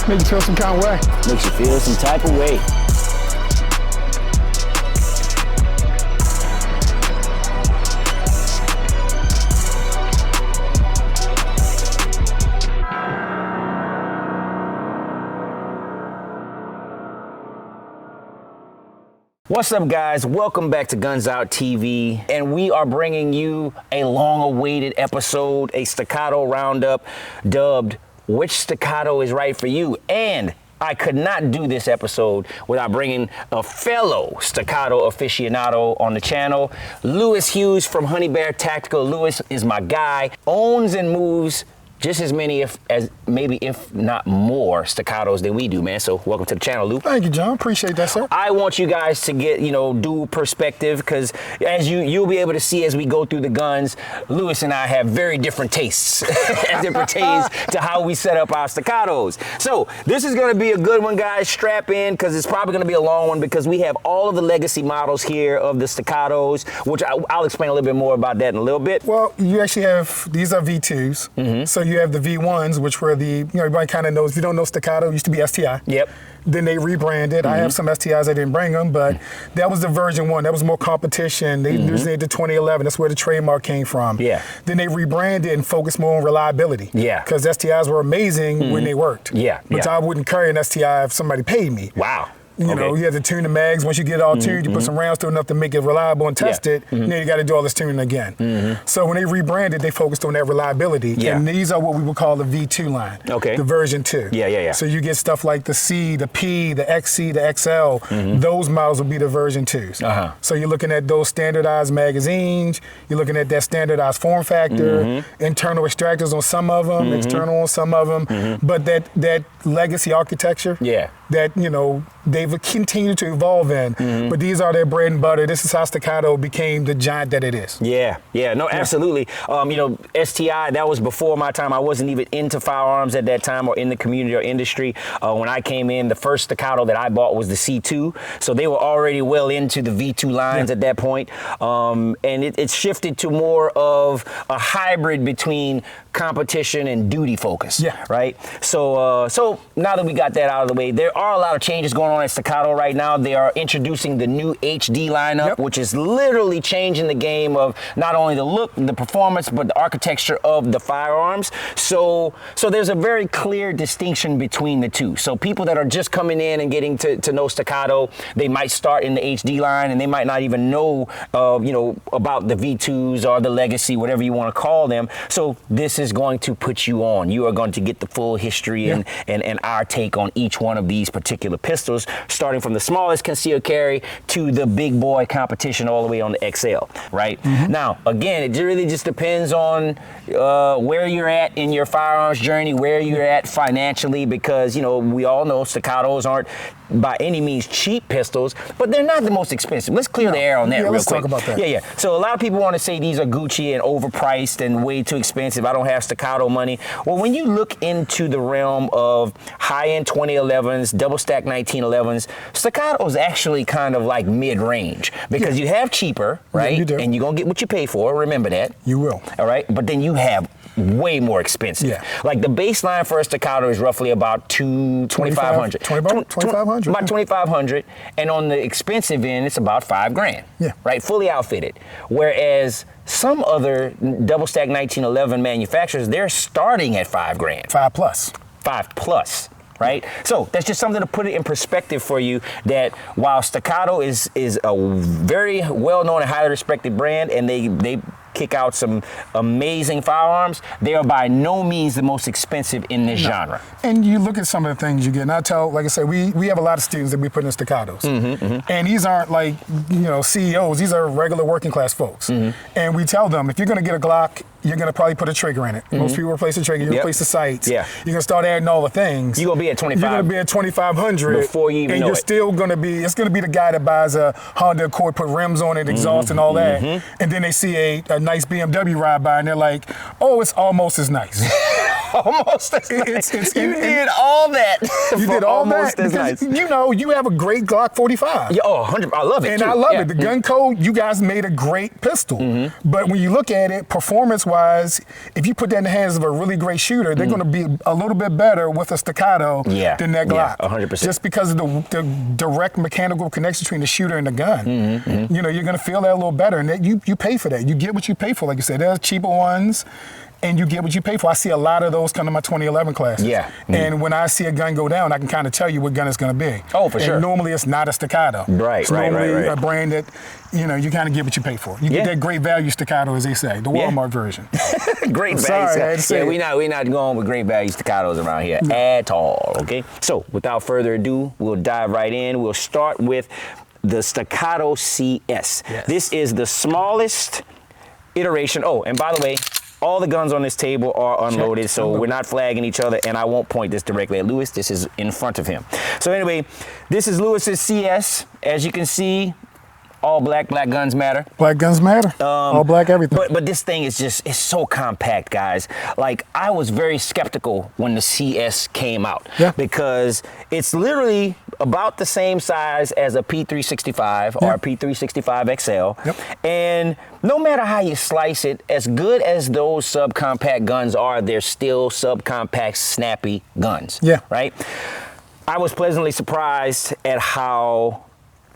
Make you feel some kind of way. Makes you feel some type of way. What's up, guys? Welcome back to Guns Out TV, and we are bringing you a long-awaited episode, a Staccato roundup dubbed Which Staccato is Right for You? And I could not do this episode without bringing a fellow Staccato aficionado on the channel, Louis Hughes from Firebird Tactical. Louis is my guy, owns and moves just as many, if not more, Staccatos than we do, man. So welcome to the channel, Lou. Thank you, John. Appreciate that, sir. I want you guys to get, dual perspective, because as you'll be able to see as we go through the guns, Louis and I have very different tastes as it pertains to how we set up our Staccatos. So this is going to be a good one, guys. Strap in, because it's probably going to be a long one, because we have all of the legacy models here of the Staccatos, which I'll explain a little bit more about that in a little bit. Well, you actually have, these are V2s. Mm-hmm. So you have the V1s, which were the, everybody kind of knows, if you don't know Staccato, it used to be STI. Yep. Then they rebranded. Mm-hmm. I have some STIs, I didn't bring them, but that was the version 1. That was more competition. They did the 2011. That's where the trademark came from. Yeah. Then they rebranded and focused more on reliability. Yeah. Because STIs were amazing when they worked. Yeah. But I wouldn't carry an STI if somebody paid me. Wow. You know, you have to tune the mags. Once you get it all tuned, you put some rounds through enough to make it reliable and test it. Then you got to do all this tuning again. So when they rebranded, they focused on that reliability. Yeah. And these are what we would call the V2 line. Okay. The version 2. Yeah. So you get stuff like the C, the P, the XC, the XL. Those models will be the version 2s. So you're looking at those standardized magazines. You're looking at that standardized form factor. Internal extractors on some of them, external on some of them. But that legacy architecture. Yeah. That they've continued to evolve in, but these are their bread and butter. This is how Staccato became the giant that it is. Yeah, no, absolutely. STI, that was before my time. I wasn't even into firearms at that time or in the community or industry. When I came in, the first Staccato that I bought was the C2, so they were already well into the V2 lines at that point. And it shifted to more of a hybrid between competition and duty focus. Yeah. Right? So now that we got that out of the way, there are a lot of changes going on at Staccato right now. They are introducing the new HD lineup, which is literally changing the game of not only the look, the performance, but the architecture of the firearms. So there's a very clear distinction between the two. So people that are just coming in and getting to know Staccato, they might start in the HD line and they might not even know, about the V2s or the legacy, whatever you want to call them. So this is going to put you on. You are going to get the full history and our take on each one of these particular pistols, starting from the smallest concealed carry to the big boy competition all the way on the XL, right? Now, again, it really just depends on where you're at in your firearms journey, where you're at financially, because, we all know Staccatos aren't by any means cheap pistols, but they're not the most expensive. Let's clear the air on that real quick. Let's talk about that. Yeah. So a lot of people want to say these are Gucci and overpriced and way too expensive. I don't have Staccato money. Well, when you look into the realm of high-end 2011s, double stack 1911s, Staccato is actually kind of like mid-range, because you have cheaper, right? You do. And you're going to get what you pay for. Remember that. You will. All right? But then you have way more expensive. Yeah. Like the baseline for a Staccato is roughly about $2,500. $2,500. About $2,500, and on the expensive end, it's about $5,000. Yeah. Right, fully outfitted. Whereas some other double stack 1911 manufacturers, they're starting at $5,000. $5 plus. Right? So that's just something to put it in perspective for you, that while Staccato is a very well-known and highly respected brand, and they kick out some amazing firearms, they are by no means the most expensive in this genre. And you look at some of the things you get, and I tell, like I said, we have a lot of students that we put in Staccatos. And these aren't like, CEOs, these are regular working class folks. And we tell them, if you're gonna get a Glock, you're gonna probably put a trigger in it. Most people replace the trigger, you replace the sights. Yeah. You're gonna start adding all the things. You're gonna be at 25. You're gonna be at 2,500 before you even and know you're still gonna be, it's gonna be the guy that buys a Honda Accord, put rims on it, exhaust and all that. And then they see a nice BMW ride by and they're like, oh, it's almost as nice. almost as nice. You did all that. You did all almost that as because, nice. you know, you have a great Glock 45. Yeah, 100. I love it. And too. I love it. The gun code, you guys made a great pistol. But when you look at it, performance-wise, if you put that in the hands of a really great shooter, they're going to be a little bit better with a Staccato than that Glock. 100%. Just because of the direct mechanical connection between the shooter and the gun. You know, you're going to feel that a little better. And that you pay for that. You get what you pay for. Like you said, there's cheaper ones. And you get what you pay for. I see a lot of those come to my 2011 classes. Yeah. And when I see a gun go down, I can kind of tell you what gun it's going to be. Oh, for sure. And normally it's not a Staccato. Right, it's normally right. a brand that, you know, you kind of get what you pay for. You get that great value Staccato, as they say, the Walmart version. Great value. Sorry, I had to say we're not going with great value Staccatos around here at all, okay? So without further ado, we'll dive right in. We'll start with the Staccato CS. Yes. This is the smallest iteration. Oh, and by the way, all the guns on this table are unloaded, so we're not flagging each other, and I won't point this directly at Louis. This is in front of him. So anyway, this is Louis's CS. As you can see, all black guns matter. Black guns matter. All black everything. But this thing is just, it's so compact, guys. Like, I was very skeptical when the CS came out. Because it's literally about the same size as a P365 or a P365 XL. And no matter how you slice it, as good as those subcompact guns are, they're still subcompact, snappy guns. Right? I was pleasantly surprised at how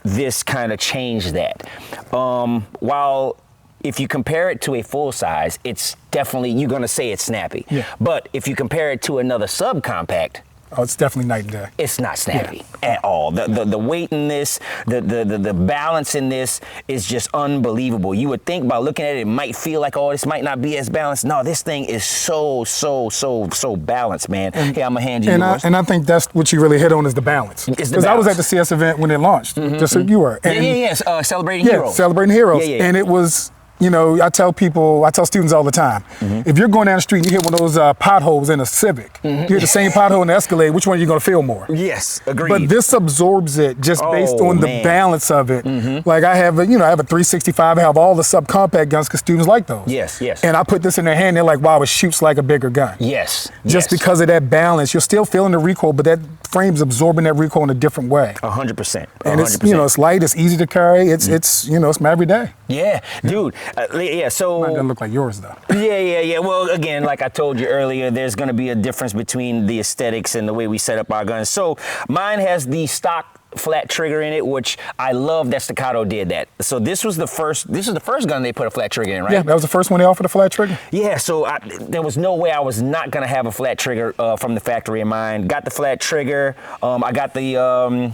this kind of changed that. While if you compare it to a full size, it's definitely, you're gonna say it's snappy. But if you compare it to another subcompact, oh, it's definitely night and day. It's not snappy at all. The weight in this, the balance in this is just unbelievable. You would think by looking at it, it might feel like, oh, this might not be as balanced. No, this thing is so balanced, man. I'm gonna hand you yours. And I think that's what you really hit on is the balance. Because I was at the CS event when it launched, just so you were. And Celebrating Heroes. Celebrating Heroes. And it was, you know, I tell students all the time, if you're going down the street and you hit one of those potholes in a Civic, you hit the same pothole in the Escalade, which one are you going to feel more? Yes, agreed. But this absorbs it just based on the balance of it. Like I have a 365, I have all the subcompact guns because students like those. Yes. And I put this in their hand, they're like, wow, it shoots like a bigger gun. Just because of that balance, you're still feeling the recoil, but that frame's absorbing that recoil in a different way. 100%. And it's, you know, it's light, it's easy to carry, it's you know, it's my every day. Dude. So mine doesn't look like yours though. Well, again, like I told you earlier, there's going to be a difference between the aesthetics and the way we set up our guns. So mine has the stock flat trigger in it, which I love that Staccato did that. So this is the first gun they put a flat trigger in, right? Yeah, that was the first one they offered a flat trigger. Yeah, so there was no way I was not gonna have a flat trigger from the factory in mine. Got the flat trigger. I got the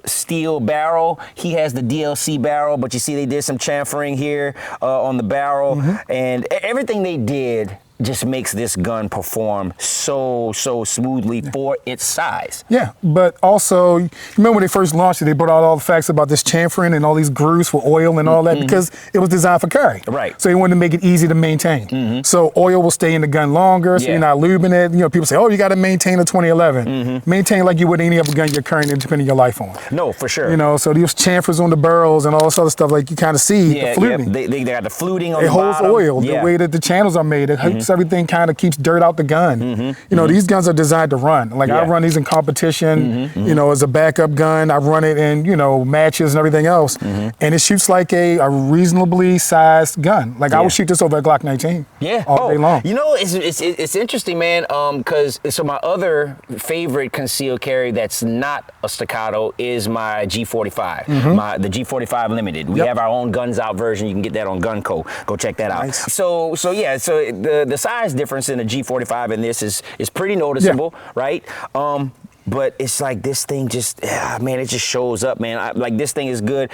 steel barrel. He has the DLC barrel, but you see they did some chamfering here on the barrel, and everything they did just makes this gun perform so smoothly for its size. Yeah, but also, you remember when they first launched it, they brought out all the facts about this chamfering and all these grooves for oil and all that because it was designed for carry. Right. So they wanted to make it easy to maintain. So oil will stay in the gun longer, so you're not lubing it. You know, people say, oh, you got to maintain a 2011. Maintain like you would any other gun you're carrying and depending your life on. No, for sure. You know, so these chamfers on the barrels and all this other stuff, like you kind of see the fluting. They got the fluting on the bottom. It holds oil, the way that the channels are made. It helps everything kind of keeps dirt out the gun. You know, these guns are designed to run. Like I run these in competition, you know, as a backup gun. I run it in, you know, matches and everything else. And it shoots like a reasonably sized gun. Like I would shoot this over a Glock 19 all day long. You know, it's interesting, man, because so my other favorite concealed carry that's not a Staccato is my G45, the G45 Limited. We have our own Guns Out version. You can get that on Gunco. Go check that out. So the size difference in the G45 and this is pretty noticeable, right? But it's like this thing just, man, it just shows up, man. Like this thing is good.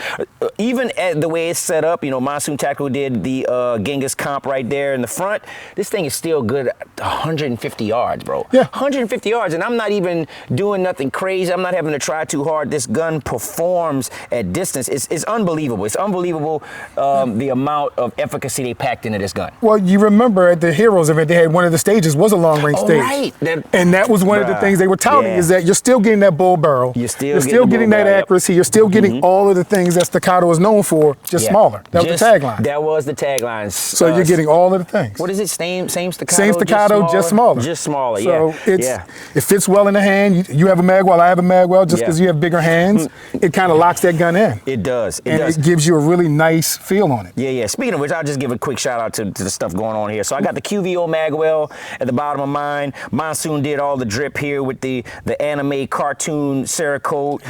Even at the way it's set up, you know, Monsoon Tactical did the Genghis comp right there in the front. This thing is still good at 150 yards, bro. 150 yards, and I'm not even doing nothing crazy. I'm not having to try too hard. This gun performs at distance. It's unbelievable. It's unbelievable the amount of efficacy they packed into this gun. Well, you remember at the Heroes event, they had one of the stages was a long range stage. Right. And that was one of the things they were touting is that you're still getting that bull barrel. You're still getting that accuracy. You're still getting all of the things that Staccato is known for, just smaller. That was the tagline. That was the tagline. So you're getting all of the things. What is it? Same Staccato? Same Staccato, just smaller. Just smaller, so it fits well in the hand. You have a magwell, I have a magwell. Just because you have bigger hands, it kind of locks that gun in. It does. It gives you a really nice feel on it. Yeah. Speaking of which, I'll just give a quick shout out to the stuff going on here. So I got the QVO magwell at the bottom of mine. Monsoon did all the drip here with the anime cartoon Cerakote.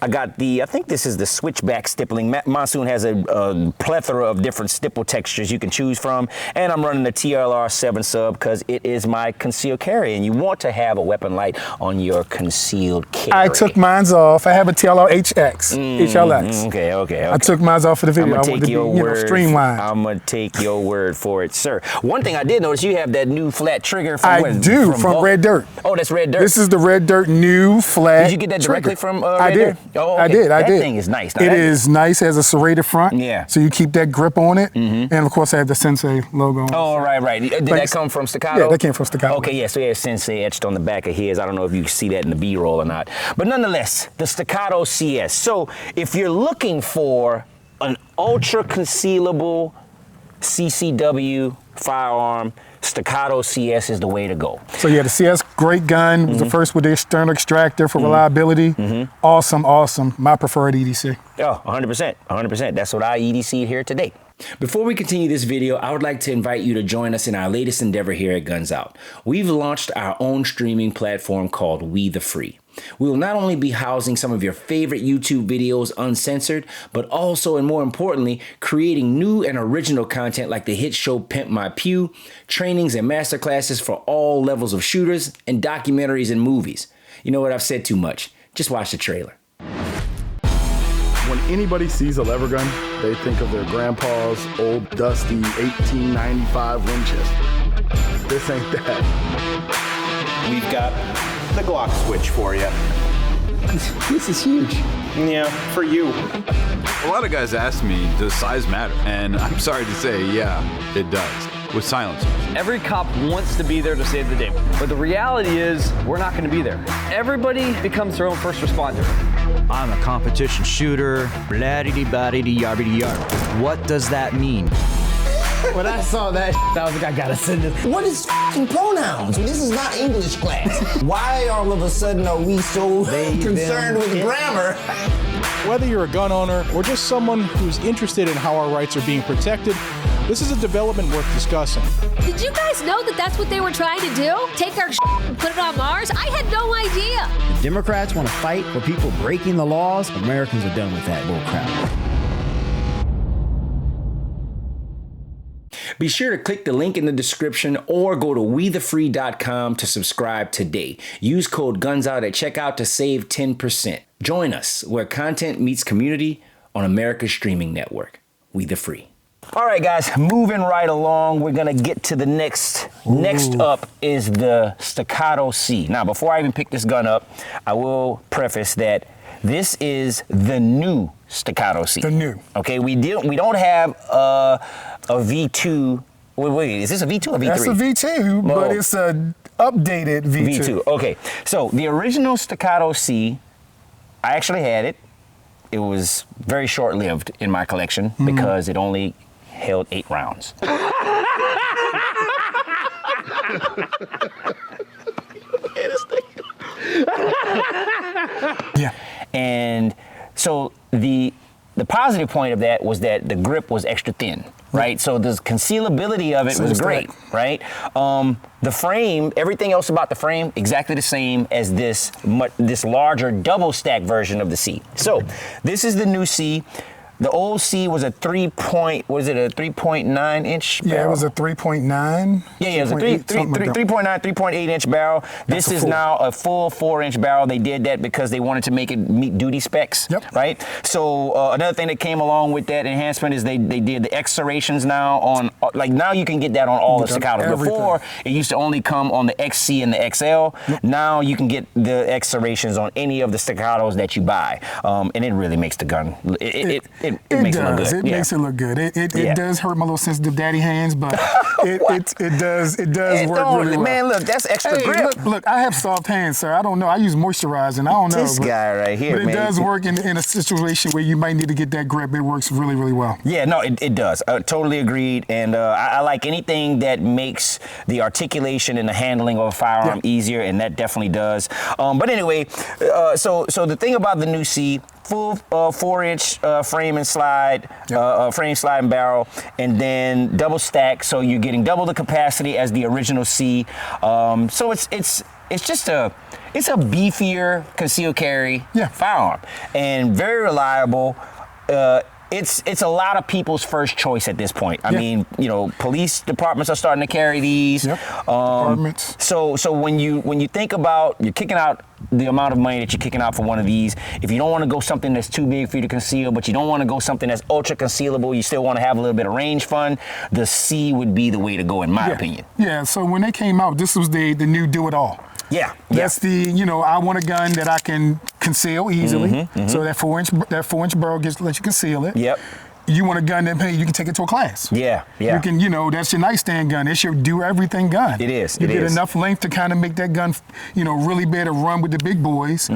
I got I think this is the switchback stippling. Monsoon has a plethora of different stipple textures you can choose from. And I'm running the TLR 7 sub because it is my concealed carry. And you want to have a weapon light on your concealed carry. I took mine off. I have a TLR HLX. Okay. I took mine off for the video. I'm gonna take your word. Streamlined. I'm gonna take your word for it, sir. One thing I did notice, you have that new flat trigger from from Red Dirt. Oh, that's Red Dirt. This is the Red Dirt new flat. Did you get that directly from Red I did. Dirt? Oh, okay. I did. That thing is nice. It is nice. It has a serrated front. Yeah. So you keep that grip on it. And of course, I have the Sensei logo on. Oh, right. Did that come from Staccato? Yeah, that came from Staccato. Okay, yeah. So he has Sensei etched on the back of his. I don't know if you see that in the B-roll or not. But nonetheless, the Staccato CS. So if you're looking for an ultra concealable CCW firearm, Staccato CS is the way to go. So yeah, the CS, great gun. Was the first with the external extractor for reliability. Awesome. My preferred EDC. Oh, 100%. That's what I EDC'd here today. Before we continue this video, I would like to invite you to join us in our latest endeavor here at Guns Out. We've launched our own streaming platform called We the Free. We will not only be housing some of your favorite YouTube videos uncensored, but also, and more importantly, creating new and original content like the hit show Pimp My Pew, trainings and masterclasses for all levels of shooters, and documentaries and movies. You know what, I've said too much. Just watch the trailer. When anybody sees a lever gun, they think of their grandpa's old dusty 1895 Winchester. This ain't that. We've got the Glock switch for you. This is huge. Yeah, for you. A lot of guys ask me, does size matter? And I'm sorry to say, yeah, it does. With silencers. Every cop wants to be there to save the day. But the reality is, we're not going to be there. Everybody becomes their own first responder. I'm a competition shooter. Blah-dee-dee-bah-dee-dee-yar-dee-dee-yar. What does that mean? When I saw that, I was like, I gotta send this. What is f***ing pronouns? This is not English class. Why all of a sudden are we so concerned with grammar? Whether you're a gun owner or just someone who's interested in how our rights are being protected, this is a development worth discussing. Did you guys know that that's what they were trying to do? Take our and put it on Mars? I had no idea. If Democrats want to fight for people breaking the laws, Americans are done with that bullcrap. Be sure to click the link in the description or go to wethefree.com to subscribe today. Use code GUNSOUT at checkout to save 10%. Join us where content meets community on America's streaming network. We the Free. All right, guys, moving right along, we're gonna get to the next. Next up is the Staccato C. Now, before I even pick this gun up, I will preface that this is the new Staccato C. The new. Okay, we don't have a V2. Wait, is this a V2 or V3? That's a V2, but it's an updated V2. V2, okay. So the original Staccato C, I actually had it. It was very short-lived in my collection because it only held 8 rounds. Yeah. And so the positive point of that was that the grip was extra thin, right? So the concealability of it was great, right? The frame, everything else about the frame, exactly the same as this larger double stack version of the C. So this is the new C. The old C was a 3.9 inch barrel? Yeah, it was a 3.9. Yeah, it was a 3.9, 3.8 inch barrel. This is now a full 4-inch barrel. They did that because they wanted to make it meet duty specs, right? So another thing that came along with that enhancement is they did the X serrations now on, like now you can get that on all the Staccatos. Before, it used to only come on the XC and the XL. Now you can get the X serrations on any of the Staccatos that you buy. And it really makes the gun, it it makes it look good. It makes it look good. It does hurt my little sensitive daddy hands, but it does work really well. Man, look, that's extra grip. Look, I have soft hands, sir. I don't know. I use moisturizing. I don't know. This guy right here, but it does work in a situation where you might need to get that grip. It works really, really well. Yeah, no, it does. Totally agreed. And I like anything that makes the articulation and the handling of a firearm easier, and that definitely does. But anyway, so the thing about the new C, full 4-inch frame and slide, frame, slide, and barrel, and then double stack, so you're getting double the capacity as the original C. So it's just a beefier concealed carry firearm, and very reliable. It's a lot of people's first choice at this point. I mean, you know, police departments are starting to carry these. Departments. So when you think about, you're kicking out the amount of money that you're kicking out for one of these, if you don't want to go something that's too big for you to conceal, but you don't want to go something that's ultra concealable, you still want to have a little bit of range fun, the C would be the way to go, in my opinion. Yeah, so when they came out, this was the new do-it-all. Yeah. That's the, you know, I want a gun that I can conceal easily. So that 4-inch barrel lets you conceal it. Yep. You want a gun that you can take it to a class. Yeah. You can, you know, that's your nightstand gun. It's your do-everything gun. It is. You get enough length to kind of make that gun, you know, really be able to run with the big boys,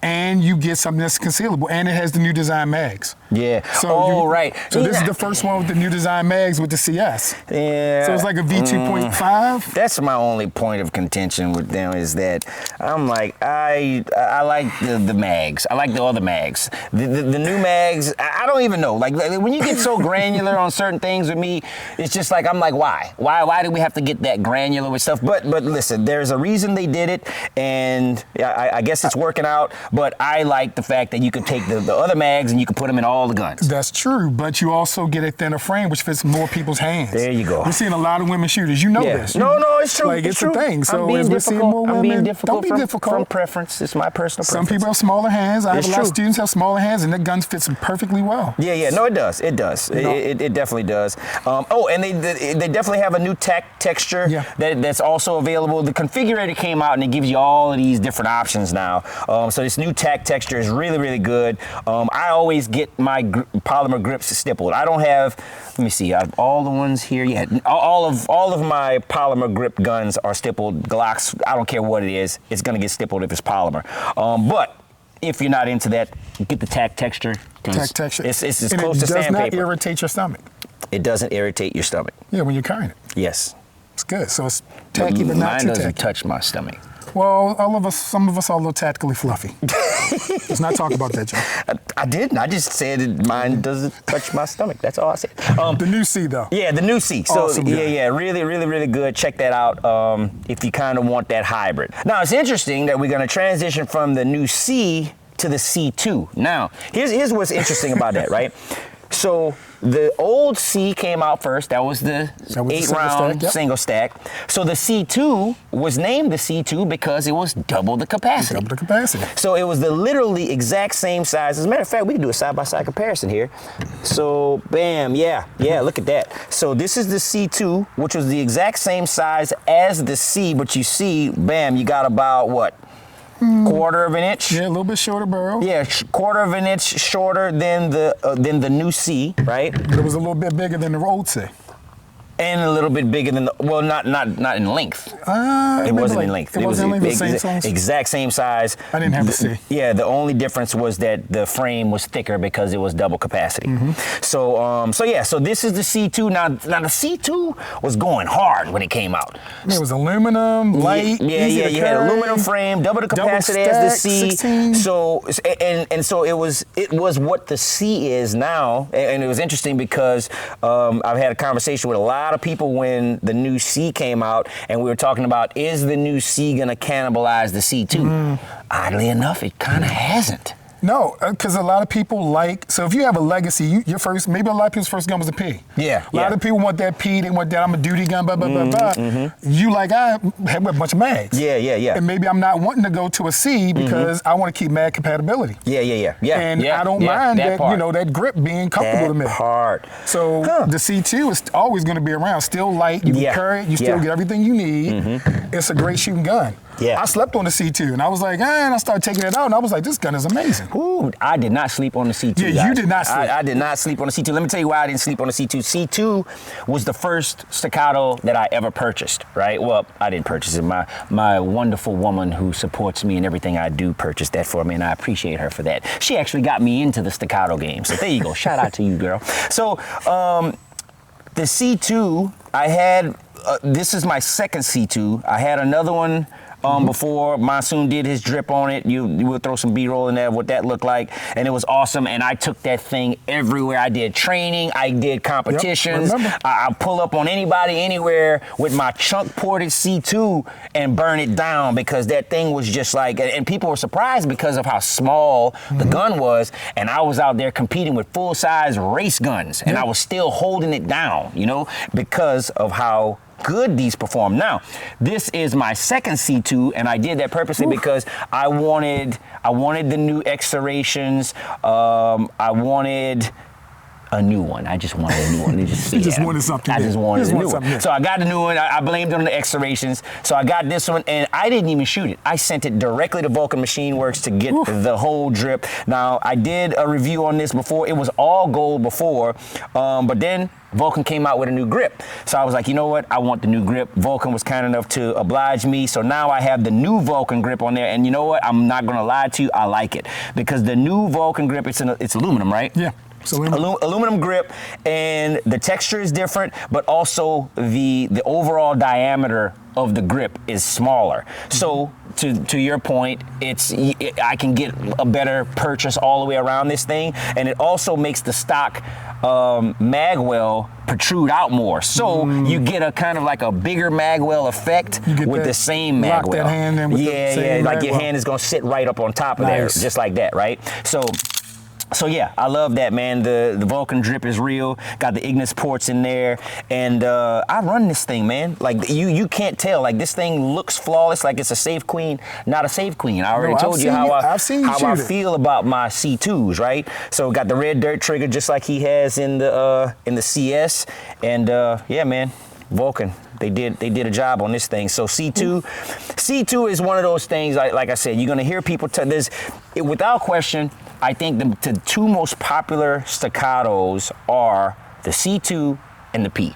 and you get something that's concealable, and it has the new design mags. Yeah. So right. So this is the first one with the new design mags with the CS. Yeah. So it's like a V2.5. That's my only point of contention with them, is that I'm like, I like the mags. I like the other mags. The new mags, I don't even know. Like when you get so granular on certain things with me, it's just like, I'm like, why? Why do we have to get that granular with stuff? But listen, there's a reason they did it, and I guess it's working out. But I like the fact that you could take the other mags and you can put them in all the guns. That's true, but you also get a thinner frame, which fits more people's hands. There you go. We're seeing a lot of women shooters. You know this. No, it's true. Like, it's true. a thing. So as we're seeing more women, I'm being difficult. Don't be difficult. From preference. It's my personal preference. Some people have smaller hands. I have a lot of students have smaller hands, and their guns fit perfectly well. Yeah. No, it does. It does. It definitely does. And they definitely have a new texture that's also available. The configurator came out, and it gives you all of these different options now. So this new tack texture is really, really good. I always get my polymer grips stippled. I don't have, let me see, I have all the ones here. Yeah, all of my polymer grip guns are stippled. Glocks, I don't care what it is, it's gonna get stippled if it's polymer. But if you're not into that, get the tack texture. Tack texture. It's as close to sandpaper. It does not irritate your stomach. It doesn't irritate your stomach. Yeah, when you're carrying it. Yes. It's good. So it's tacky, but not too tacky. Mine doesn't touch my stomach. Well, some of us are a little tactically fluffy. Let's not talk about that, Joe. I didn't. I just said mine doesn't touch my stomach. That's all I said. The new C, though. Yeah, the new C. So, awesome, really, really, really good. Check that out if you kind of want that hybrid. Now, it's interesting that we're going to transition from the new C to the C2. Now, here's what's interesting about that, right? So the old C came out first. That was the 8-round single stack. So the C2 was named the C2 because it was double the capacity. Double the capacity. So it was the literally exact same size. As a matter of fact, we can do a side-by-side comparison here. So, bam, yeah, look at that. So this is the C2, which was the exact same size as the C, but you see, bam, you got about what? Quarter of an inch. Yeah, a little bit shorter barrel. Yeah, quarter of an inch shorter than the new C, right? But it was a little bit bigger than the old C. And a little bit bigger than not in length. It wasn't in length. It was in length, the same size? Exact same size. I didn't have the C. Yeah, the only difference was that the frame was thicker because it was double capacity. So this is the C2. Now the C2 was going hard when it came out. It was aluminum, light, easy to you carry. had aluminum frame, double the capacity as the C. 16. So it was what the C is now, and it was interesting because I've had a conversation with a lot of people when the new C came out, and we were talking about, is the new C gonna cannibalize the C2? Oddly enough, it kind of hasn't. No, because a lot of people so if you have a legacy, maybe a lot of people's first gun was a P. Yeah. A lot of people want that P, they want that I'm a duty gun, blah, blah, blah, blah. You I have a bunch of mags. Yeah. And maybe I'm not wanting to go to a C because I want to keep mag compatibility. Yeah. And I don't mind that that grip being comfortable to me. So the C2 is always going to be around, still light, you can carry it, you still get everything you need. It's a great shooting gun. I slept on the C2, and I was like, and I started taking it out, and I was like, this gun is amazing. Ooh, I did not sleep on the C2. Yeah, guys. you did not sleep. I did not sleep on the C2. Let me tell you why I didn't sleep on the C2. C2 was the first Staccato that I ever purchased, right? Well, I didn't purchase it. My wonderful woman who supports me in everything I do purchased that for me, and I appreciate her for that. She actually got me into the Staccato game. So there you go. Shout out to you, girl. So the C2, I had, this is my second C2. I had another one before Monsoon did his drip on it. You will throw some B-roll in there of what that looked like, and it was awesome. And I took that thing everywhere. I did training, I did competitions. I pull up on anybody anywhere with my chunk ported C2 and burn it down, because that thing was just like, and people were surprised because of how small the gun was. And I was out there competing with full-size race guns, and I was still holding it down, you know, because of how good these perform. Now, this is my second C2, and I did that purposely because I wanted the new X serrations. I wanted a new one. I just wanted a new one. You just wanted something. I just wanted a new one. So I got the new one. I blamed it on the X serrations. So I got this one, and I didn't even shoot it. I sent it directly to Vulcan Machine Works to get the whole drip. Now, I did a review on this before. It was all gold before, but then Vulcan came out with a new grip. So I was like, you know what? I want the new grip. Vulcan was kind enough to oblige me. So now I have the new Vulcan grip on there. And you know what? I'm not going to lie to you. I like it. Because the new Vulcan grip, it's aluminum, right? Yeah. Aluminum grip, and the texture is different, but also the overall diameter of the grip is smaller. So to your point, I can get a better purchase all the way around this thing, and it also makes the stock magwell protrude out more. So you get a kind of like a bigger magwell effect with the same magwell. Lock that hand in with the same like magwell. Your hand is gonna sit right up on top of there, just like that, right? So yeah, I love that, man. The Vulcan drip is real. Got the Ignis ports in there, and I run this thing, man. Like you can't tell. Like this thing looks flawless, like it's a safe queen, not a safe queen. I already told you how I feel about my C2s, right? So got the red dirt trigger just like he has in the CS, and yeah, man, Vulcan. They did a job on this thing. So C2 is one of those things. Like I said, you're gonna hear people tell this without question. I think the two most popular Staccatos are the C2 and the P.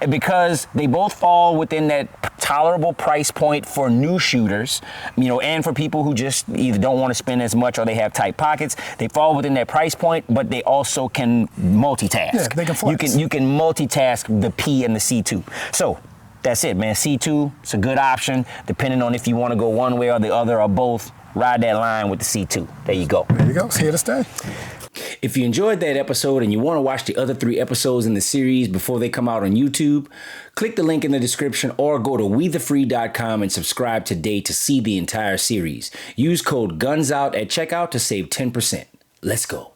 Because they both fall within that tolerable price point for new shooters, you know, and for people who just either don't want to spend as much or they have tight pockets. They fall within that price point, but they also can multitask. Yeah, they can flex. You can multitask the P and the C2. So that's it, man. C2, it's a good option, depending on if you want to go one way or the other or both. Ride that line with the C2. There you go. There you go. It's here to stay. If you enjoyed that episode and you want to watch the other 3 episodes in the series before they come out on YouTube, click the link in the description or go to WeTheFree.com and subscribe today to see the entire series. Use code GUNSOUT at checkout to save 10%. Let's go.